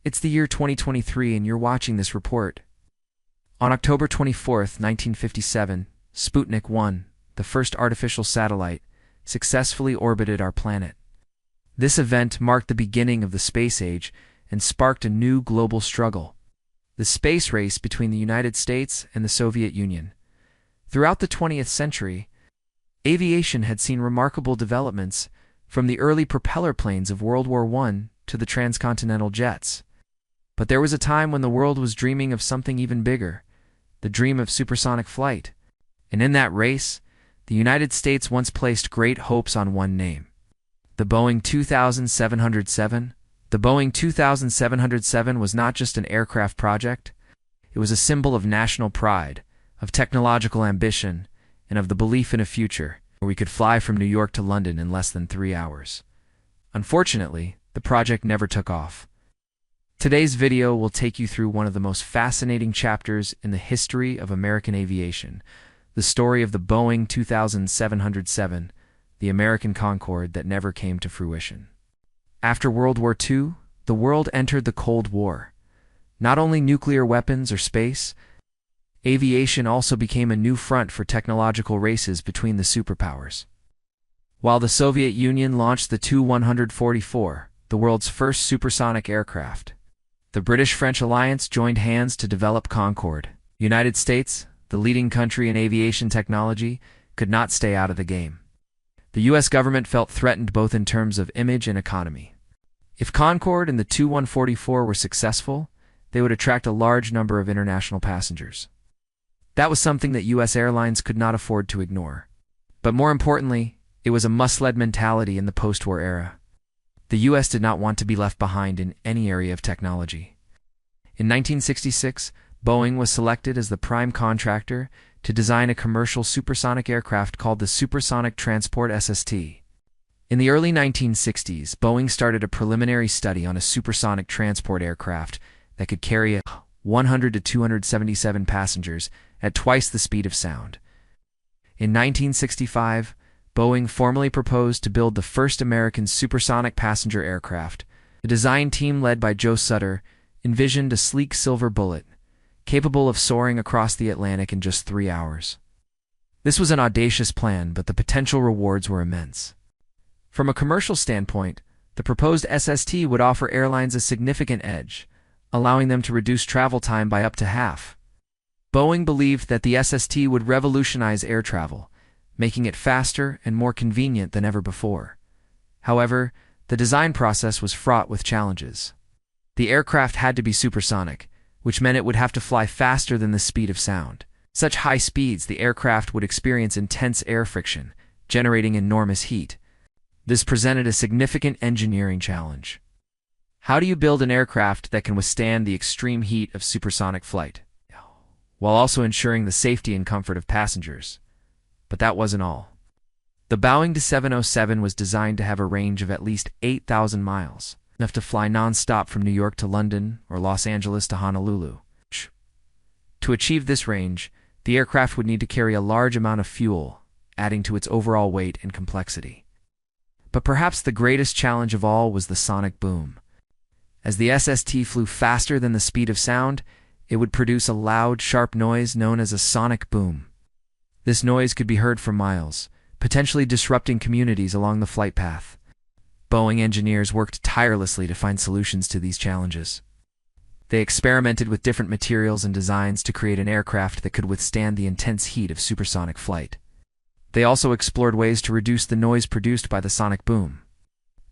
It's the year 2023 and you're watching this report. On October 24th, 1957, Sputnik 1, the first artificial satellite, successfully orbited our planet. This event marked the beginning of the space age and sparked a new global struggle, the space race between the United States and the Soviet Union. Throughout the 20th century, aviation had seen remarkable developments, from the early propeller planes of World War I to the transcontinental jets. But there was a time when the world was dreaming of something even bigger, the dream of supersonic flight. And in that race, the United States once placed great hopes on one name: the Boeing 2707. The Boeing 2707 was not just an aircraft project, it was a symbol of national pride, of technological ambition, and of the belief in a future where we could fly from New York to London in less than 3 hours. Unfortunately, the project never took off. Today's video will take you through one of the most fascinating chapters in the history of American aviation, the story of the Boeing 2707, the American Concorde that never came to fruition. After World War II, the world entered the Cold War. Not only nuclear weapons or space, aviation also became a new front for technological races between the superpowers. While the Soviet Union launched the Tu-144, the world's first supersonic aircraft, the British-French alliance joined hands to develop Concorde. The United States, the leading country in aviation technology, could not stay out of the game. The U.S. government felt threatened both in terms of image and economy. If Concorde and the Tu-144 were successful, they would attract a large number of international passengers. That was something that U.S. airlines could not afford to ignore. But more importantly, it was a must-lead mentality in the post-war era. The U.S. did not want to be left behind in any area of technology. In 1966, Boeing was selected as the prime contractor to design a commercial supersonic aircraft called the Supersonic Transport SST. In the early 1960s, Boeing started a preliminary study on a supersonic transport aircraft that could carry 100 to 277 passengers at twice the speed of sound. In 1965, Boeing formally proposed to build the first American supersonic passenger aircraft. The design team, led by Joe Sutter, envisioned a sleek silver bullet, capable of soaring across the Atlantic in just 3 hours. This was an audacious plan, but the potential rewards were immense. From a commercial standpoint, the proposed SST would offer airlines a significant edge, allowing them to reduce travel time by up to half. Boeing believed that the SST would revolutionize air travel, making it faster and more convenient than ever before. However, the design process was fraught with challenges. The aircraft had to be supersonic, which meant it would have to fly faster than the speed of sound. Such high speeds, the aircraft would experience intense air friction, generating enormous heat. This presented a significant engineering challenge. How do you build an aircraft that can withstand the extreme heat of supersonic flight, while also ensuring the safety and comfort of passengers? But that wasn't all. The Boeing 707 was designed to have a range of at least 8,000 miles, enough to fly non-stop from New York to London or Los Angeles to Honolulu. To achieve this range, the aircraft would need to carry a large amount of fuel, adding to its overall weight and complexity. But perhaps the greatest challenge of all was the sonic boom. As the SST flew faster than the speed of sound, it would produce a loud, sharp noise known as a sonic boom. This noise could be heard for miles, potentially disrupting communities along the flight path. Boeing engineers worked tirelessly to find solutions to these challenges. They experimented with different materials and designs to create an aircraft that could withstand the intense heat of supersonic flight. They also explored ways to reduce the noise produced by the sonic boom.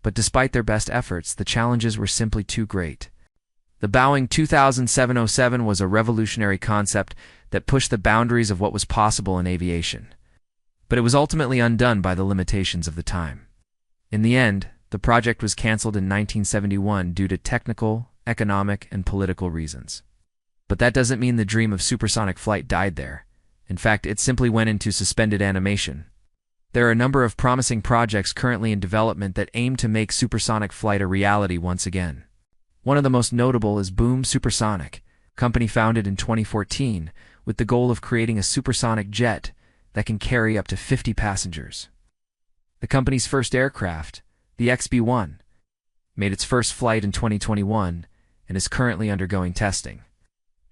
But despite their best efforts, the challenges were simply too great. The Boeing 2707 was a revolutionary concept that pushed the boundaries of what was possible in aviation. But it was ultimately undone by the limitations of the time. In the end, the project was canceled in 1971 due to technical, economic, and political reasons. But that doesn't mean the dream of supersonic flight died there. In fact, it simply went into suspended animation. There are a number of promising projects currently in development that aim to make supersonic flight a reality once again. One of the most notable is Boom Supersonic, a company founded in 2014 with the goal of creating a supersonic jet that can carry up to 50 passengers. The company's first aircraft, the XB-1, made its first flight in 2021 and is currently undergoing testing.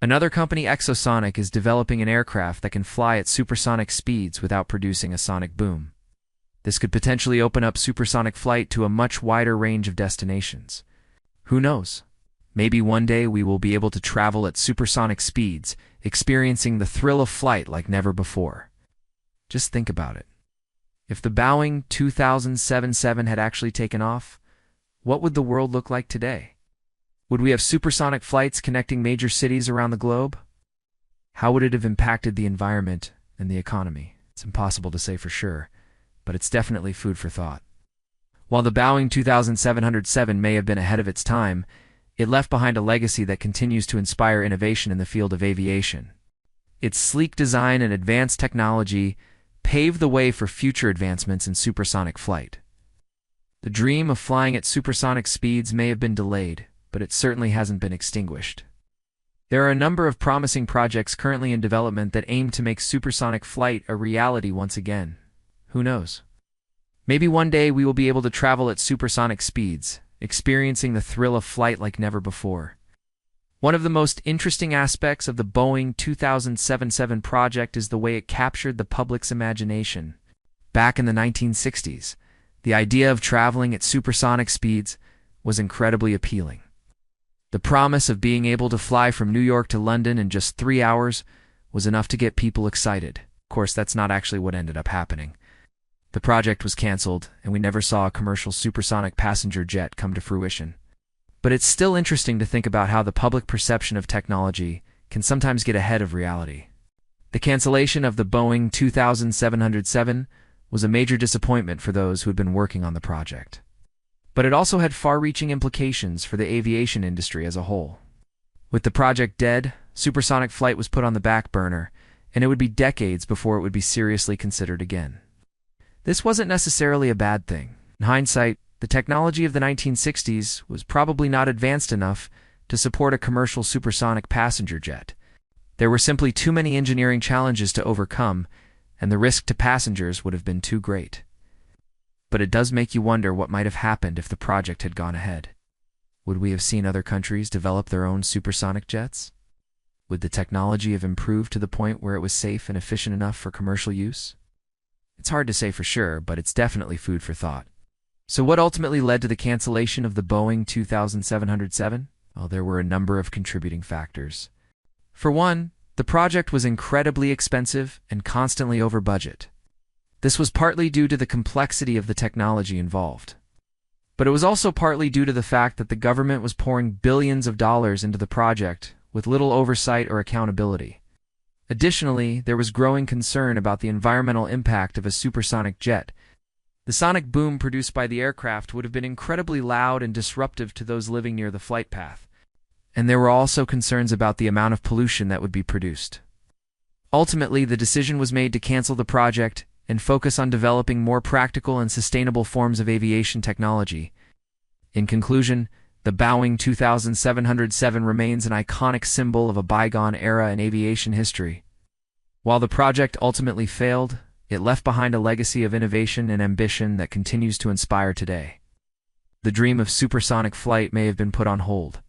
Another company, Exosonic, is developing an aircraft that can fly at supersonic speeds without producing a sonic boom. This could potentially open up supersonic flight to a much wider range of destinations. Who knows? Maybe one day we will be able to travel at supersonic speeds, experiencing the thrill of flight like never before. Just think about it. If the Boeing 777 had actually taken off, what would the world look like today? Would we have supersonic flights connecting major cities around the globe? How would it have impacted the environment and the economy? It's impossible to say for sure, but it's definitely food for thought. While the Boeing 777 may have been ahead of its time, it left behind a legacy that continues to inspire innovation in the field of aviation. Its sleek design and advanced technology paved the way for future advancements in supersonic flight. The dream of flying at supersonic speeds may have been delayed, but it certainly hasn't been extinguished. There are a number of promising projects currently in development that aim to make supersonic flight a reality once again. Who knows? Maybe one day we will be able to travel at supersonic speeds, experiencing the thrill of flight like never before. One of the most interesting aspects of the Boeing 777 project is the way it captured the public's imagination. Back in the 1960s, the idea of traveling at supersonic speeds was incredibly appealing. The promise of being able to fly from New York to London in just 3 hours was enough to get people excited. Of course, that's not actually what ended up happening. The project was canceled, and we never saw a commercial supersonic passenger jet come to fruition. But it's still interesting to think about how the public perception of technology can sometimes get ahead of reality. The cancellation of the Boeing 777 was a major disappointment for those who had been working on the project. But it also had far-reaching implications for the aviation industry as a whole. With the project dead, supersonic flight was put on the back burner, and it would be decades before it would be seriously considered again. This wasn't necessarily a bad thing. In hindsight, the technology of the 1960s was probably not advanced enough to support a commercial supersonic passenger jet. There were simply too many engineering challenges to overcome, and the risk to passengers would have been too great. But it does make you wonder what might have happened if the project had gone ahead. Would we have seen other countries develop their own supersonic jets? Would the technology have improved to the point where it was safe and efficient enough for commercial use? It's hard to say for sure, but it's definitely food for thought. So what ultimately led to the cancellation of the Boeing 777? Well, there were a number of contributing factors. For one, the project was incredibly expensive and constantly over budget. This was partly due to the complexity of the technology involved. But it was also partly due to the fact that the government was pouring billions of dollars into the project with little oversight or accountability. Additionally, there was growing concern about the environmental impact of a supersonic jet. The sonic boom produced by the aircraft would have been incredibly loud and disruptive to those living near the flight path. And there were also concerns about the amount of pollution that would be produced. Ultimately, the decision was made to cancel the project and focus on developing more practical and sustainable forms of aviation technology. In conclusion, the Boeing 777 remains an iconic symbol of a bygone era in aviation history. While the project ultimately failed, it left behind a legacy of innovation and ambition that continues to inspire today. The dream of supersonic flight may have been put on hold,